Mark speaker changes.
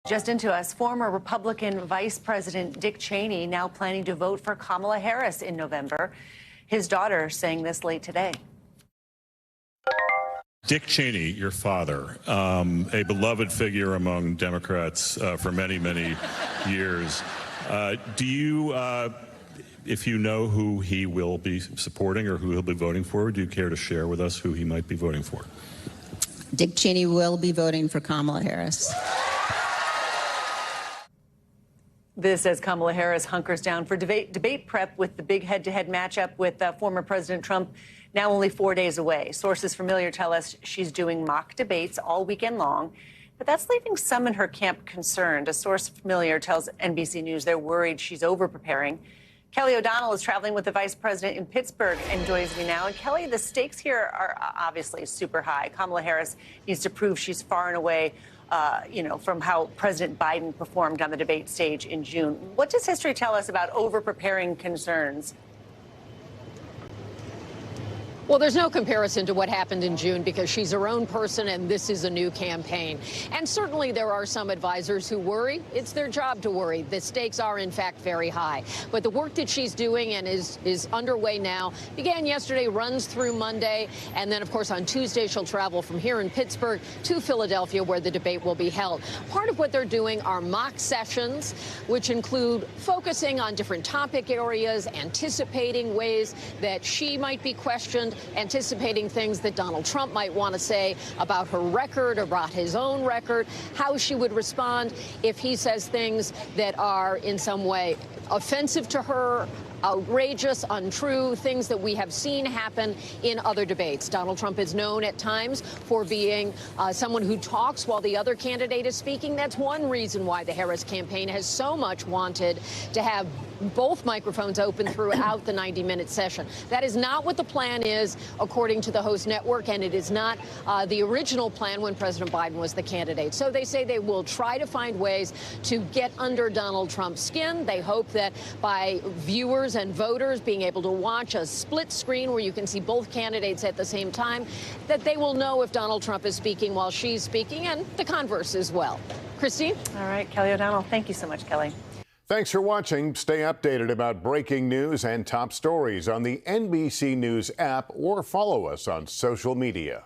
Speaker 1: Just into us, former Republican Vice President Dick Cheney now planning to vote for Kamala Harris in November. His daughter saying this late today.
Speaker 2: Dick Cheney, your father, a beloved figure among Democrats for many, many years. Do you, if you know who he will be supporting or who he'll be voting for, do you care to share with us who he might be voting for?
Speaker 3: Dick Cheney will be voting for Kamala Harris.
Speaker 1: This as Kamala Harris hunkers down for debate prep with the big head-to-head matchup with former President Trump now only 4 days away. Sources familiar tell us she's doing mock debates all weekend long, but that's leaving some in her camp concerned. A source familiar tells NBC News they're worried she's over-preparing. Kelly O'Donnell is traveling with the vice president in Pittsburgh and joins me now. And Kelly, the stakes here are obviously super high. Kamala Harris needs to prove she's far and away from how President Biden performed on the debate stage in June. What does history tell us about over-preparing concerns?
Speaker 4: Well, there's no comparison to what happened in June because she's her own person and this is a new campaign. And certainly there are some advisors who worry. It's their job to worry. The stakes are, in fact, very high. But the work that she's doing and is underway now began yesterday, runs through Monday. And then, of course, on Tuesday, she'll travel from here in Pittsburgh to Philadelphia, where the debate will be held. Part of what they're doing are mock sessions, which include focusing on different topic areas, anticipating ways that she might be questioned, anticipating things that Donald Trump might want to say about her record, about his own record, how she would respond if he says things that are in some way offensive to her, outrageous, untrue, things that we have seen happen in other debates. Donald Trump is known at times for being someone who talks while the other candidate is speaking. That's one reason why the Harris campaign has so much wanted to have both microphones open throughout the 90-minute session. That is not what the plan is, according to the host network, and it is not the original plan when President Biden was the candidate. So they say they will try to find ways to get under Donald Trump's skin. They hope that by viewers and voters being able to watch a split screen where you can see both candidates at the same time, that they will know if Donald Trump is speaking while she's speaking, and the converse as well. Christine?
Speaker 1: All right, Kelly O'Donnell. Thank you so much, Kelly.
Speaker 5: Thanks for watching. Stay updated about breaking news and top stories on the NBC News app or follow us on social media.